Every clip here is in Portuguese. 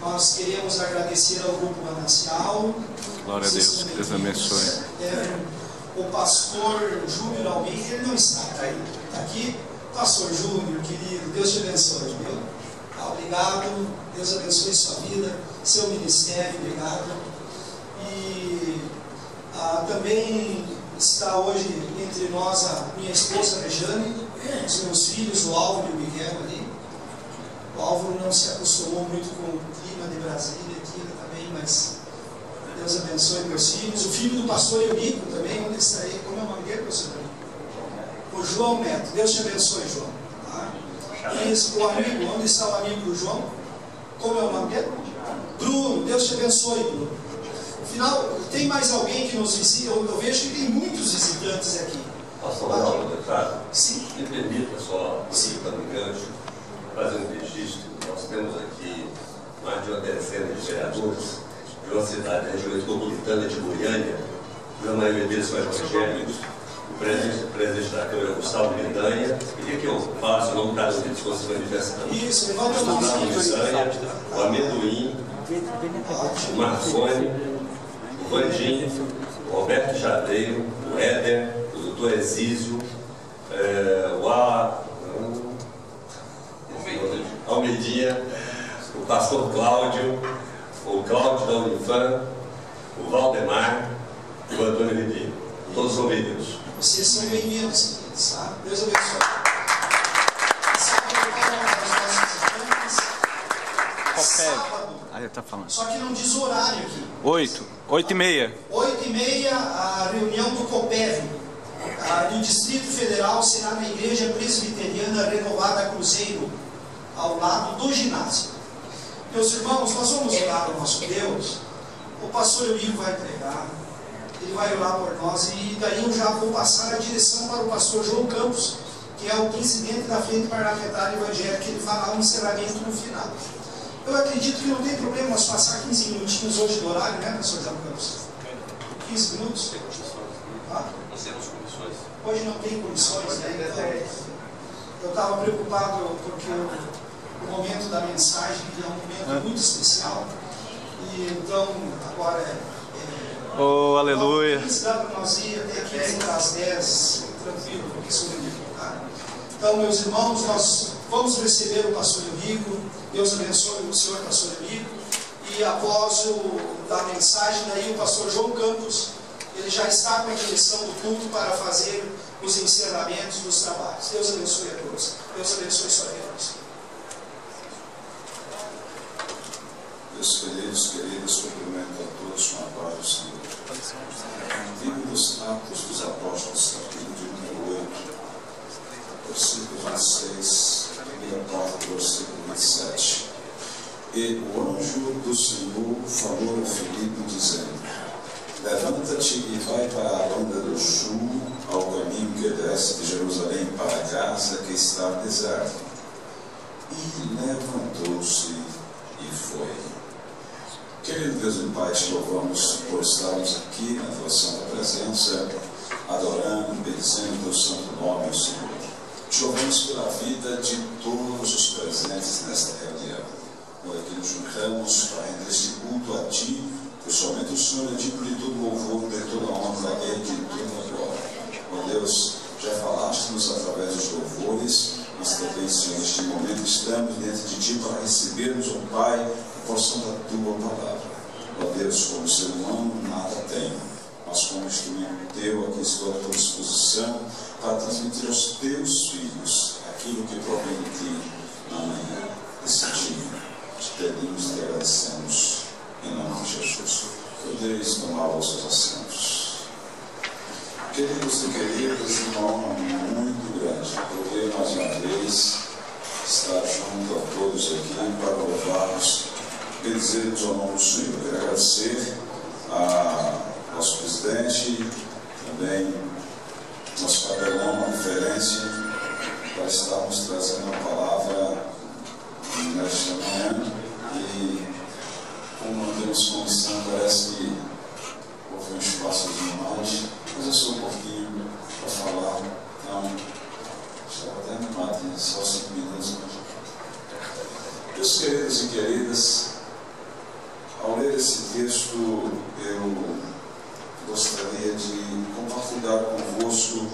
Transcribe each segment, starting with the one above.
Nós queremos agradecer ao Grupo Manancial. Glória a Deus, que Deus abençoe. O pastor Júnior Almeida, ele não está aqui. Pastor Júnior, querido, Deus te abençoe, viu? Obrigado, Deus abençoe sua vida, seu ministério, obrigado. E também está hoje entre nós a minha esposa Rejane, os meus filhos, o Álvaro e o Miguel ali. O Álvaro não se acostumou muito com o clima de Brasília aqui também, mas Deus abençoe meus filhos. O filho do pastor Eurico também, onde está ele? Como é o nome dele, pastor? O João Neto. Deus te abençoe, João. Tá? E o amigo, onde está o amigo do João? Como é o nome dele? Bruno. Deus te abençoe, Bruno. Afinal, tem mais alguém que nos visita? Eu vejo que tem muitos visitantes aqui. Pastor Ronaldo, deputado, sim. Me permita só, aproveitando o gancho, fazer um registro. Nós temos aqui mais de uma dezena de vereadores de uma cidade da região metropolitana de Goiânia, a maioria deles são evangélicos. O presidente da Câmara, Gustavo Mendanha, queria que eu falasse o nome da gente, se você manifesta também. Isso, levanta a mão. O Amendoim, o Marconi, o Vandinho, o Roberto Jadeiro, o Éder, o doutor Exísio, o Almedinha, o pastor Cláudio, o Cláudio da Unifam, o Valdemar e o Antônio Ribeiro. Todos são bem-vindos. Vocês são bem-vindos, tá? Deus abençoe. Sábado. Aí tá falando. Só que não diz o horário aqui. 8h30. 8h30, a reunião do COPEV, do Distrito Federal, será na Igreja Presbiteriana Renovada Cruzeiro, ao lado do ginásio. Meus irmãos, nós vamos orar ao nosso Deus. O pastor Eurico vai pregar, ele vai orar por nós, e daí eu já vou passar a direção para o pastor João Campos, que é o presidente da Frente Parlamentar Evangélica, ele fará um encerramento no final. Eu acredito que não tem problema nós passar 15 minutinhos hoje do horário, né, pastor João Campos? 15 minutos? Nós temos comissões. Hoje não tem comissões, né? Então, eu estava preocupado porque o momento da mensagem é um momento muito especial. E então, agora Oh, aleluia. Dá para nós ir até aqui às 10, tranquilo, porque isso é tá? Então, meus irmãos, nós vamos receber o pastor Eurico. Deus abençoe o senhor pastor Eurico. E após a mensagem, daí o pastor João Campos, ele já está com a direção do culto para fazer os encerramentos dos trabalhos. Deus abençoe a todos. Deus abençoe a sua vida. Meus queridos, cumprimento a todos com a paz do Senhor. Livro dos Atos dos Apóstolos, capítulo de número 8, versículo 26, primeira parte do versículo 27. E o anjo do Senhor falou a Filipe, dizendo: Levanta-te e vai para a banda do sul, ao caminho que desce de Jerusalém para Gaza, que está deserto. E levantou-se e foi. Querido Deus e Pai, te louvamos por estarmos aqui na tua santa presença, adorando, bendizendo o teu santo nome, Senhor. Te louvamos pela vida de todos os presentes nesta reunião. Nós aqui nos juntamos para render este culto a Ti, pois somente o Senhor é digno de todo louvor, de toda honra e de toda glória. Ó Deus, já falaste-nos através dos louvores, mas também, Senhor, neste momento estamos diante de Ti para recebermos, ó Pai, a porção da Tua palavra. Ó Deus, como ser humano, nada tenho, mas como instrumento Teu, aqui estou à Tua disposição para transmitir aos Teus filhos aquilo que provém de Ti na manhã desse dia. Te pedimos e te agradecemos, em nome de Jesus. Podeis tomar os seus assentos. Queridos e queridas, uma honra muito grande poder mais uma vez estar junto a todos aqui para louvarmos e dizermos ao nome do Senhor. Eu quero agradecer ao nosso presidente, também nosso capelão, a conferência, para estarmos trazendo a palavra nesta manhã. E como não temos comissão, parece que houve um espaço demais, mas eu sou um pouquinho para falar. Então, estava até animado, só 5 minutos. Meus queridos e queridas, ler esse texto, eu gostaria de compartilhar convosco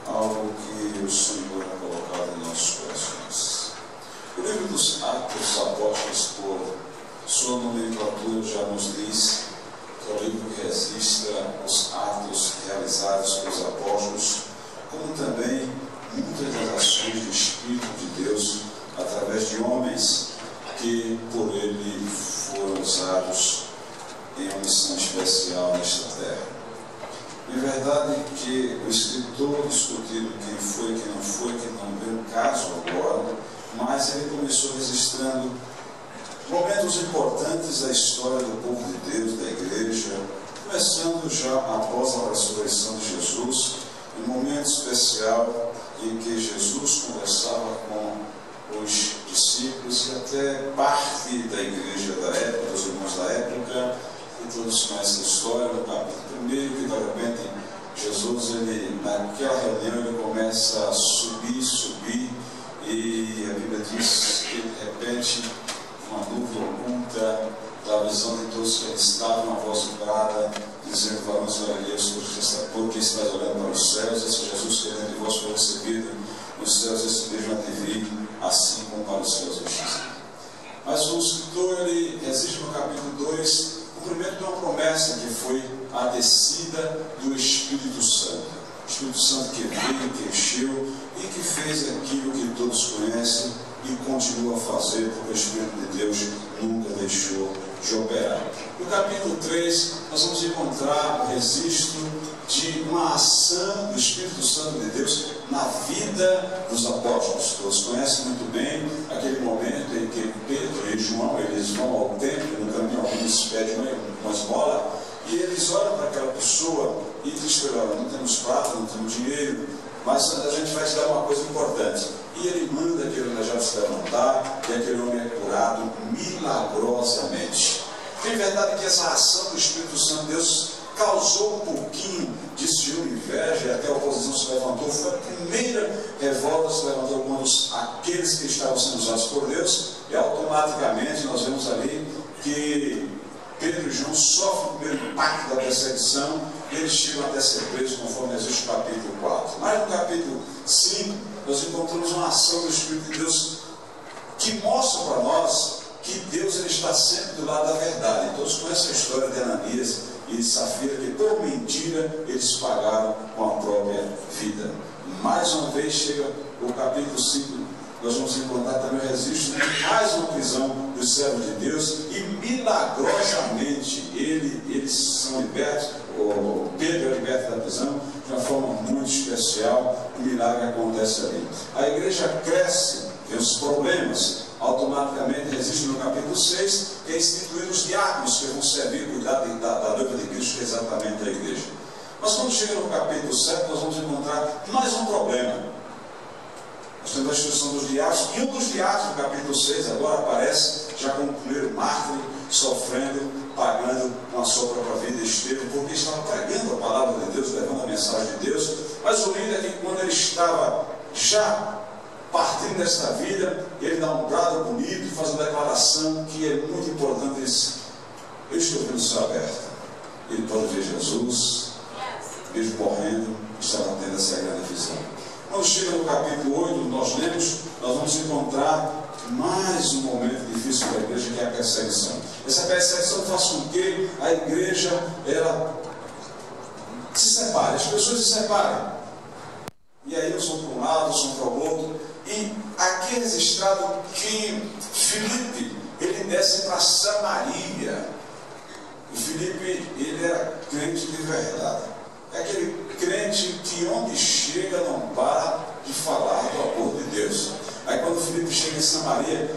algo que o Senhor ha colocado em nossos corações. O livro dos Atos dos Apóstolos, por sua nomenclatura, já nos diz que é o livro que registra os atos realizados pelos apóstolos, como também muitas das ações do Espírito de Deus através de homens que por ele foram usados em uma missão especial nesta terra. É verdade que o escritor discutindo quem foi, quem não foi, que não veio o caso agora, mas ele começou registrando momentos importantes da história do povo de Deus, da igreja, começando já após a ressurreição de Jesus, um momento especial em que Jesus conversava com os discípulos e até parte da igreja da época, dos irmãos da época, e todos conhecem a história, no capítulo 1, que de repente Jesus, naquela reunião, ele começa a subir, e a Bíblia diz que de repente uma nuvem oculta da visão de todos que estavam, uma voz vibrada, dizendo: varões galileus, porque estáis olhando para os céus, esse Jesus que é de vós foi recebido nos céus, esse mesmo há de vir, assim como para os céus descido. Mas o escritor, ele existe no capítulo 2, o cumprimento de uma promessa que foi a descida do Espírito Santo. O Espírito Santo que veio, que encheu e que fez aquilo que todos conhecem e continua a fazer, porque o Espírito de Deus nunca deixou de operar. No capítulo 3, nós vamos encontrar o registro de uma ação do Espírito Santo de Deus na vida dos apóstolos. Todos conhecem muito bem aquele momento em que Pedro e João, eles vão ao templo, no caminho alguns pedem uma esmola, e eles olham para aquela pessoa e dizem: olha, não temos prata, não temos dinheiro, mas a gente vai te dar uma coisa importante. E ele manda aquele aleijado se levantar, e aquele homem é curado milagrosamente. É verdade que essa ação do Espírito Santo de Deus causou um pouquinho de ciúme, inveja, e até a oposição se levantou. Foi a primeira revolta que se levantou quando aqueles que estavam sendo usados por Deus, e automaticamente nós vemos ali que Pedro e João sofrem o primeiro impacto da perseguição, e eles chegam até ser presos, conforme existe o capítulo 4. Mas no capítulo 5, nós encontramos uma ação do Espírito de Deus que mostra para nós que Deus, ele está sempre do lado da verdade. Todos conhecem a história de Ananias e de Safira, que por mentira eles pagaram com a própria vida. Mais uma vez chega o capítulo 5, nós vamos encontrar também o registro de mais uma prisão dos servos de Deus, e milagrosamente eles são libertos. O Pedro é liberto da prisão de uma forma muito especial. O milagre acontece ali. A igreja cresce, tem os problemas, automaticamente existe no capítulo 6, que é instituir os diáconos que vão servir e cuidar da noiva de Cristo, que é exatamente a igreja. Mas quando chega no capítulo 7, nós vamos encontrar mais um problema. Nós temos a instituição dos diáconos, e um dos diáconos no capítulo 6 agora aparece já como o primeiro mártir, sofrendo, pagando com a sua própria vida, Estevão, porque estava pregando a palavra de Deus, levando a mensagem de Deus. Mas o lindo é que quando ele estava já partindo desta vida, ele dá um brado bonito e faz uma declaração que é muito importante. Ele diz: eu estou vendo o céu aberto. Ele pode ver Jesus, mesmo morrendo, estava tendo essa grande visão. Quando chega no capítulo 8, nós vamos encontrar mais um momento difícil para a igreja, que é a perseguição. Essa perseguição faz com que a igreja ela se separe, as pessoas se separem. E aí uns vão para um lado, uns vão para o outro. E aqui é registrado que Filipe, ele desce para Samaria. E Filipe, ele era crente de verdade. É aquele crente que onde chega não para de falar do amor de Deus. Aí quando Filipe chega em Samaria,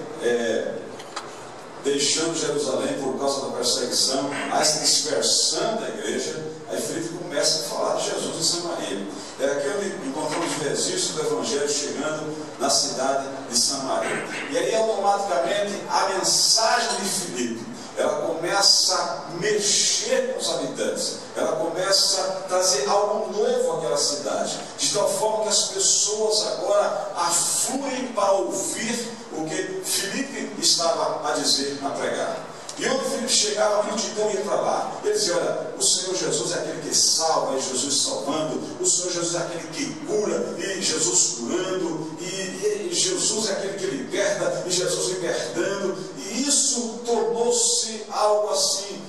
deixando Jerusalém por causa da perseguição, aí se dispersando da igreja, aí Filipe começa a falar de Jesus em Samaria. É aqui onde encontramos o registro do Evangelho chegando na cidade de Samaria. E aí automaticamente a mensagem de Filipe, ela começa a mexer com os habitantes, ela começa a trazer algo novo àquela cidade, de tal forma que as pessoas agora afluem para ouvir o que Filipe estava a dizer, a pregar. E onde Filipe chegava, a multidão ia para lá. Ele dizia: olha, o Senhor Jesus é aquele que salva, e Jesus salvando. O Senhor Jesus é aquele que cura, e Jesus curando. E Jesus é aquele que liberta, e Jesus libertando. E isso tornou-se algo assim,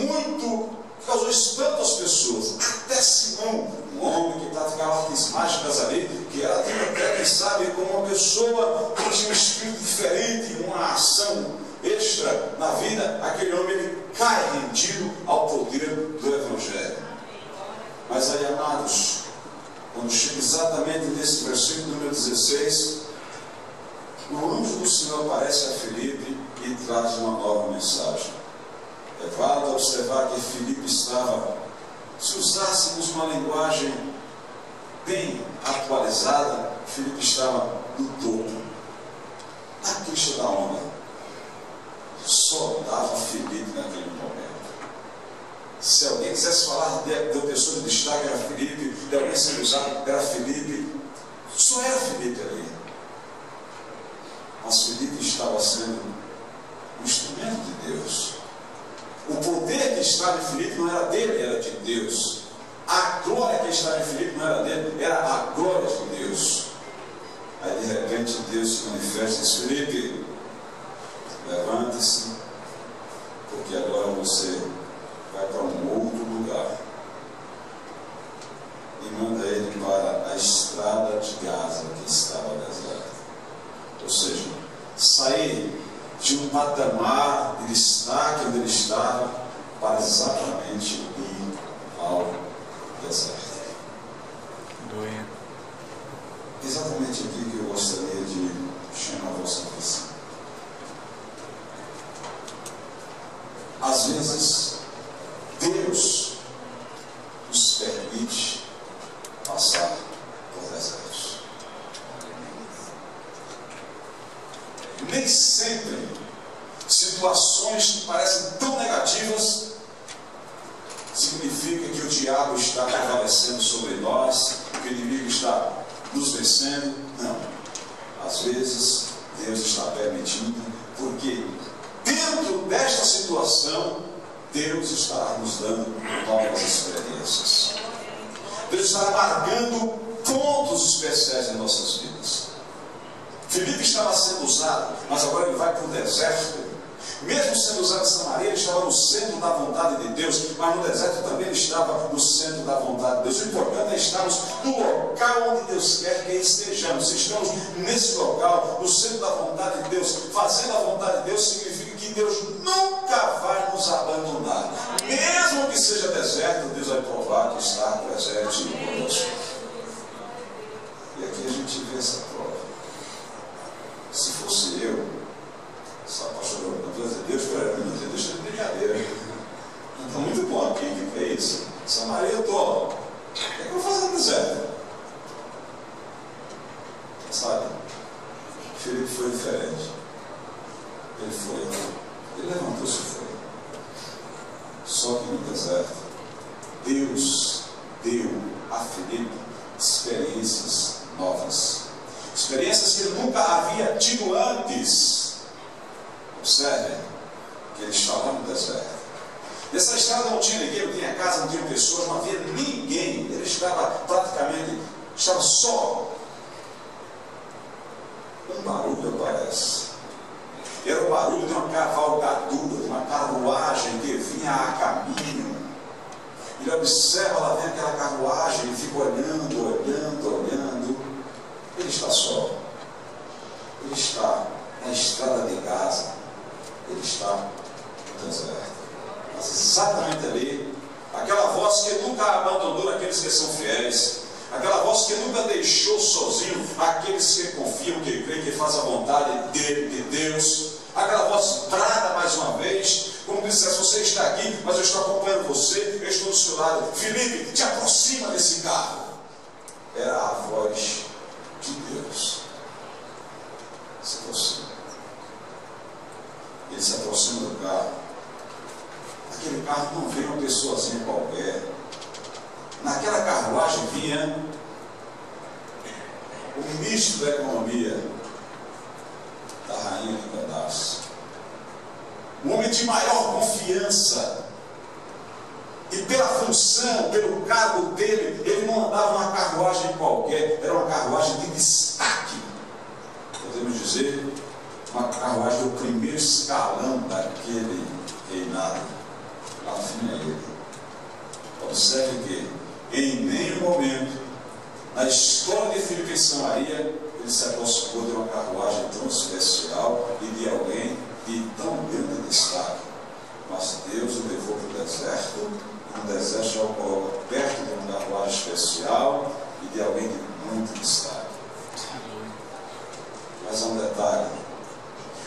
muito, causou espanto às pessoas. Até Simão, um homem que praticava artes mágicas ali, que era até, quem sabe, como uma pessoa que tinha um espírito diferente, uma ação extra na vida, aquele homem ele cai rendido ao poder do Evangelho. Mas aí, amados, quando chega exatamente nesse versículo número 16, o anjo do Senhor aparece a Filipe e traz uma nova mensagem. Levado a observar que Filipe estava, se usássemos uma linguagem bem atualizada, Filipe estava no topo, na crista da onda. Só dava Filipe naquele momento. Se alguém quisesse falar de pessoa de destaque, era Filipe, de alguém sendo usado, era Filipe. Só era Filipe ali. Mas Filipe estava sendo um instrumento de Deus. O poder que estava em Filipe não era dele, era de Deus. A glória que estava em Filipe não era dele, era a glória de Deus. Aí de repente Deus se manifesta e diz: Filipe, levante-se, porque agora você vai para um outro lugar. E manda ele para a estrada de Gaza, que estava deserta. Ou seja, sair de um patamar de destaque onde ele estava para exatamente ir ao deserto. Exatamente aqui que eu gostaria de chamar a vossa atenção. Às vezes, Deus nos permite passar por desertos. Nem sempre situações que parecem tão negativas significa que o diabo está prevalecendo sobre nós, que o inimigo está nos vencendo. Não. Às vezes, Deus está permitindo, porque dentro desta situação, Deus está nos dando novas experiências. Deus está marcando pontos especiais em nossas vidas. Filipe estava sendo usado, mas agora ele vai para o deserto. Mesmo sendo usado em Samaria, ele estava no centro da vontade de Deus, mas no deserto também ele estava no centro da vontade de Deus. O importante é estarmos no local onde Deus quer que estejamos. Se estamos nesse local, no centro da vontade de Deus, fazendo a vontade de Deus, significa que Deus nunca vai nos abandonar. Mesmo que seja deserto, Deus vai provar que está presente conosco. E aqui a gente vê essa prova. Se fosse eu, pastor, Deus para mim, deixa de brincadeira. Está muito bom aqui, o que é isso? Samaria eu estou. O que eu vou fazer no deserto? Sabe? Filipe foi diferente. Ele foi. Ele levantou-se e foi. Só que no deserto, Deus deu a Filipe experiências novas. Experiências que ele nunca havia tido antes. Observem que ele estava no deserto. Nessa estrada não tinha ninguém, não tinha casa, não tinha pessoas, não havia ninguém. Ele estava estava só. Um barulho aparece. Era o barulho de uma cavalgadura, de uma carruagem que vinha a caminho. Ele observa, lá vem aquela carruagem, ele fica olhando. Ele está só. Ele está na estrada de Gaza. Ele está no deserto. Mas exatamente ali, aquela voz que nunca abandonou aqueles que são fiéis, aquela voz que nunca deixou sozinho aqueles que confiam, que creem, que fazem a vontade dele, de Deus. Aquela voz brada mais uma vez, como dissesse: você está aqui, mas eu estou acompanhando você, eu estou do seu lado. Filipe, te aproxima desse carro. Era a voz de Deus. Se aproxima. Ele se aproxima do carro. Aquele carro não veio uma pessoazinha qualquer. Naquela carruagem vinha o ministro da economia da rainha de pedaço. um homem de maior confiança. E pela função, pelo cargo dele, ele não andava numa carruagem qualquer, era uma carruagem de destaque. Podemos dizer, uma carruagem do primeiro escalão daquele reinado. Lá no fim é ele. Observe que, em nenhum momento, na história de Filipe em Samaria, ele se aproximou de uma carruagem tão especial e de alguém de tão grande destaque. Mas Deus o levou para o deserto, e no deserto já o coloca perto de uma carruagem especial e de alguém de muito destaque. Mas há um detalhe: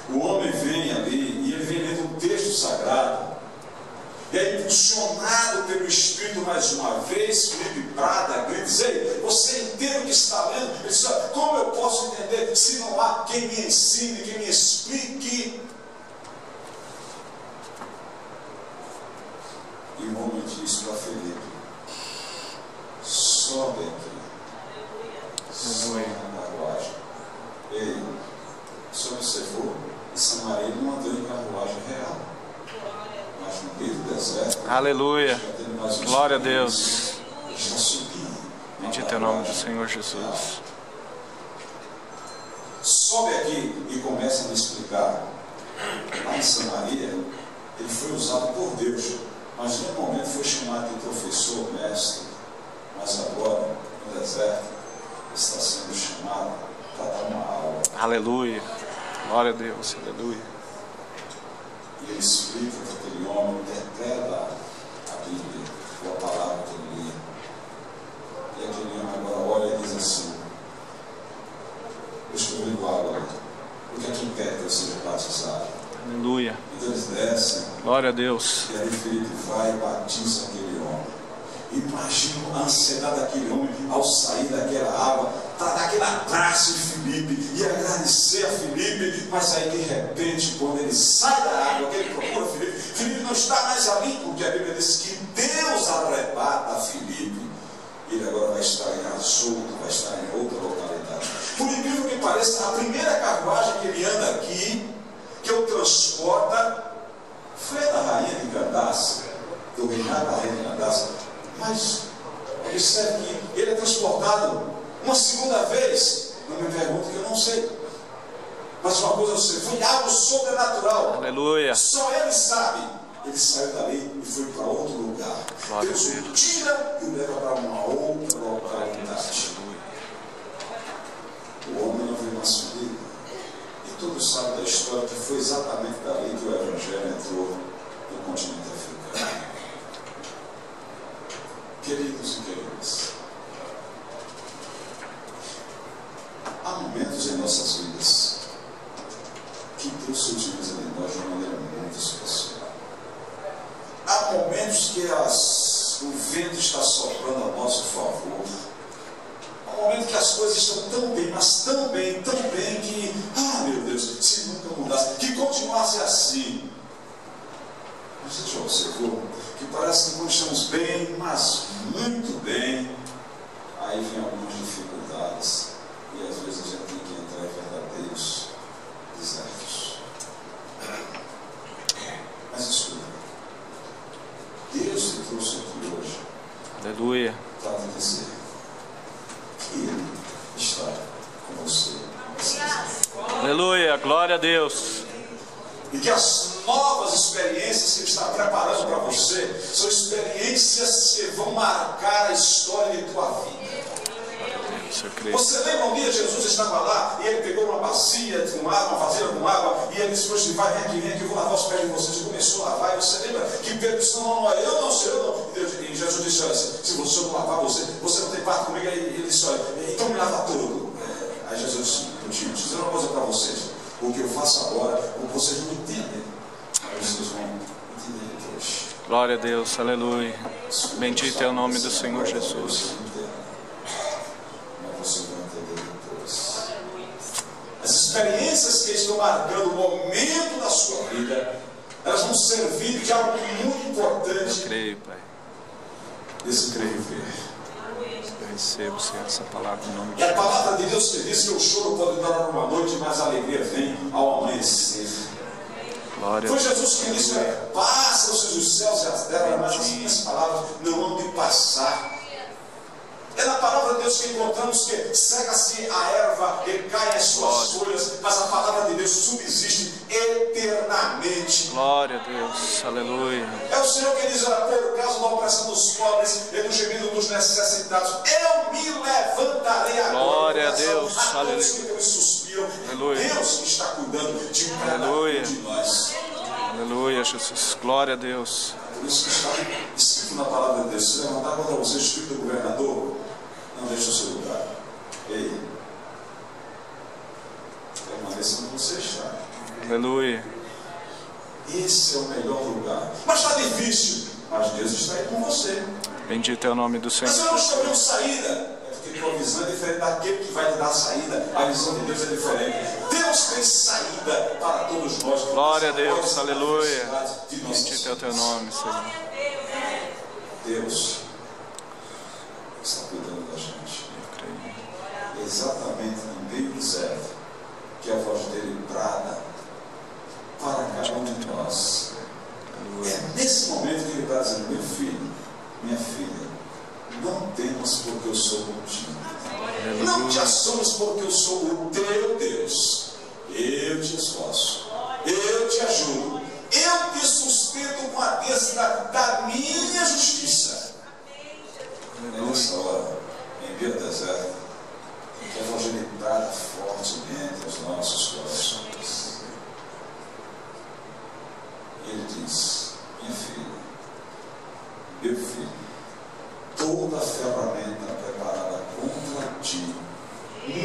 o homem vem ali e ele vem lendo um texto sagrado, e é impulsionado pelo Espírito mais uma vez. Filipe Prada grita, diz: ei, você entende o que está lendo? Ele diz: como eu posso entender se não há quem me ensine, quem me explique? E o homem disse para Filipe: sobe aqui, sobe na carruagem. Ei, você observou? Em Samaria ele não andou em carruagem real, mas no meio do deserto. Aleluia. Glória a Deus. Está subindo. Bendito é o nome do Senhor Jesus. Sobe aqui e começa a me explicar. Lá em Samaria, ele foi usado por Deus, mas no momento foi chamado de professor, mestre. Mas agora, no deserto, está sendo chamado para dar uma aula. Aleluia. Glória a Deus. Aleluia. E ele explica que aquele homem interpreta a Bíblia, ou a palavra que ele lia. E aquele homem agora olha e diz assim: eu estou vendo água, o que é que impede que eu seja batizado? Aleluia. Então eles descem. Glória a Deus. E aí Filipe vai e batiza aquele homem. Imagina a ansiedade daquele homem ao sair daquela água, para dar aquele abraço de Filipe e agradecer a Filipe. Mas aí de repente, quando ele sai da água, que ele procura Filipe, Filipe não está mais ali, porque a Bíblia diz que Deus arrebata Filipe. Ele agora vai estar em Azul, vai estar em outra localidade. Por incrível que pareça, a primeira carruagem que ele anda aqui, que o transporta, foi a da rainha de Candace, do reinado da rainha de Candace. Mas observe que ele é transportado uma segunda vez. Não me pergunte, que eu não sei. Mas uma coisa eu sei, foi algo sobrenatural. Aleluia. Só ele sabe. Ele saiu dali e foi para outro lugar. Glória Deus a o Deus. tira e o leva para uma outra localidade. O homem não veio mais subir. E todos sabem da história que foi exatamente dali que o Evangelho entrou no continente africano. Queridos e queridas, há momentos em nossas vidas que Deus se utiliza de nós de uma maneira muito especial. Há momentos que o vento está soprando a nosso favor. Há um momento que as coisas estão tão bem, mas tão bem, que, meu Deus, se nunca mudasse, que continuasse assim. Você já observou que parece que quando estamos bem, mas muito bem, aí vem algumas dificuldades e às vezes a gente tem que entrar em verdadeiros desertos. Mas escuta, Deus te trouxe aqui hoje. Aleluia. Para te dizer que Ele está com você. Aleluia. Glória a Deus. E que as novas experiências que Ele está preparando para você são experiências que vão marcar a história de tua vida. Você lembra um dia Jesus estava lá e ele pegou uma bacia com água, uma vasilha com água, e ele disse para os vai, vem aqui, eu vou lavar os pés de vocês. E começou a lavar. E você lembra que Pedro disse: não, eu não sei, eu não. E Jesus disse: olha, se você não lavar você não tem parte comigo. Aí ele disse: olha, então me lava tudo. Aí Jesus disse: eu te dizer uma coisa para vocês: o que eu faço agora, vocês não entendem. Aí vocês vão entender depois. Glória a Deus. Aleluia. Bendito é o nome do Senhor Jesus. Você vai entender depois. As experiências que estão marcando o momento da sua vida, elas vão servir de algo muito importante. Eu creio, Pai. Descrever. Eu recebo, Senhor, essa palavra em nome de E a Jesus. palavra de Deus que diz que o choro pode durar uma noite, mas a alegria vem ao amanhecer. Glória Foi a Deus. Jesus que disse: passam-se os céus e as terras, mas as minhas palavras não hão de passar. É na palavra de Deus que encontramos que seca-se a erva e caem as suas folhas, mas a palavra de Deus subsiste eternamente. Glória a Deus. Aleluia. É o Senhor que diz: por causa da opressão dos pobres e do gemido dos necessitados, eu me levantarei agora. Glória a Deus. A todos Aleluia. que suspiram. Aleluia. Deus que está cuidando de cada Aleluia. um de nós. Aleluia, Jesus. Glória a Deus. Por isso que está escrito na palavra de Deus: se levantar contra você, espírito do governador, não deixe o seu lugar. Ei, permaneça onde você está. Aleluia. Esse é o melhor lugar. Mas está difícil. Mas Deus está aí com você. Bendito é o nome do Senhor. Mas eu não estou vendo Jesus. saída. É porque tua visão é diferente daquele que vai te dar a saída. A visão de Deus é diferente. Deus tem saída para todos nós. Glória a Deus. Aleluia. Bendito Bendito é o teu nome, Senhor. Deus está cuidando da gente. Eu creio. Exatamente no meio do deserto, que a voz dele brada para cada um de nós. É nesse momento que ele está dizendo: meu filho, minha filha, não temas porque eu sou contigo. Não te assombres porque eu sou o teu Deus. Eu te esforço, eu te ajudo, eu te sustento com a destra da minha justiça. Nessa hora, em meio ao deserto, que a voz dele brada fortemente aos nossos corações. E ele diz: minha filha, meu filho, toda a ferramenta preparada contra ti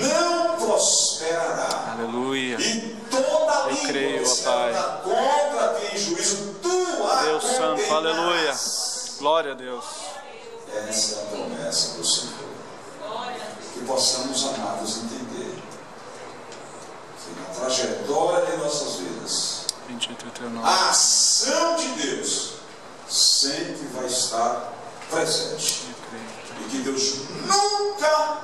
não prosperará. Aleluia. E toda Eu língua creio, que se ó Pai. levantar contra ti em juízo, tu a Deus Santo, aleluia. condenarás. Glória a Deus. Essa é a promessa do Senhor. Que possamos, amados, entender que na trajetória de nossas vidas, Bendito é o teu nome. a ação de Deus sempre vai estar presente. Eu creio. E que Deus nunca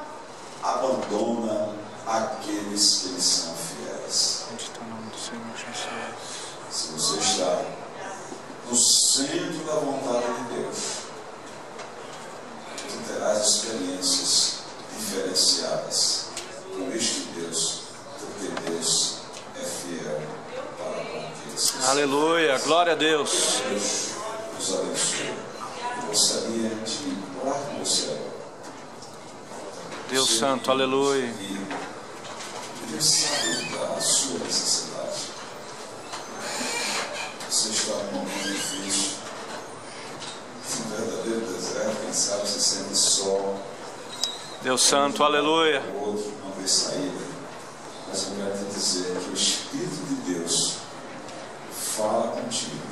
abandona aqueles que lhe são fiéis. Bendito é o nome do Senhor Jesus. Se você está no centro da vontade de Deus, tu terás experiências diferenciadas com este Deus, porque Deus é fiel para com aqueles que Aleluia. Glória a Deus. Deus nos abençoe. Eu gostaria de orar com você agora. Deus Você Santo, que aleluia. nos ouve, Deus sabe da sua necessidade. Você está num momento difícil, um verdadeiro deserto, quem sabe você sente só. Deus Santo, aleluia. O outro não vê saída. Mas eu quero te dizer que o Espírito de Deus fala contigo.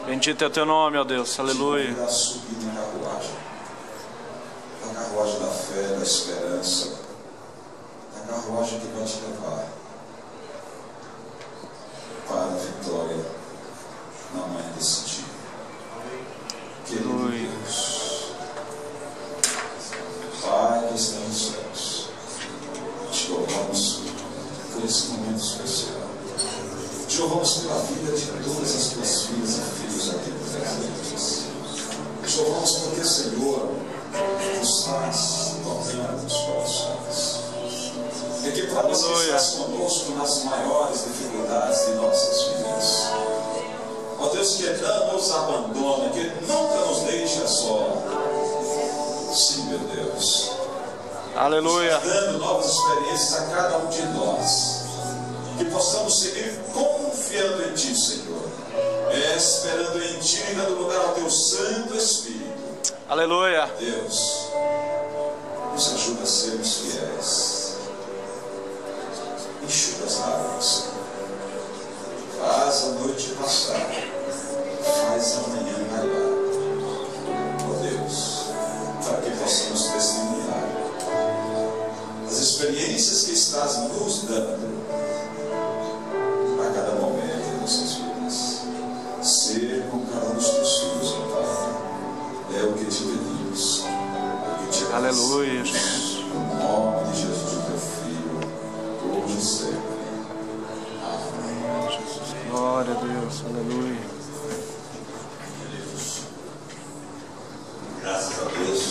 Bendito é o teu nome, ó Deus. Aleluia. Te a subir na carruagem. Na carruagem da fé, da esperança. Na carruagem que vai te levar para a vitória na manhã desse dia. Querido Aleluia. Deus, Pai que está nos céus, te louvamos por esse momento especial. Te louvamos pela vida de todas as tuas filhas e filhos aqui presentes. Te louvamos porque, Senhor, tu estás tocando nos corações. E que para nós que estás conosco nas maiores dificuldades de nossas vidas. Ó Deus, que não nos abandona, que nunca nos deixa só. Sim, meu Deus. Aleluia. Dando novas experiências a cada um de nós. Que possamos seguir confiando em Ti, Senhor. Esperando em Ti e dando lugar ao Teu Santo Espírito. Aleluia. Deus, nos ajuda a sermos fiéis. Enxuga as lágrimas, Senhor. Faz a noite passar. Faz amanhã raiar. Ó Deus, para que possamos testemunhar as experiências que estás nos dando a cada momento em nossas vidas. Ser com cada um dos teus filhos, ó Pai. É o que te pedimos. É o que te agradecemos. Aleluia, Jesus. No nome de Jesus, o teu Filho, hoje e sempre. Amém. Glória a Deus. Deus, aleluia. Graças a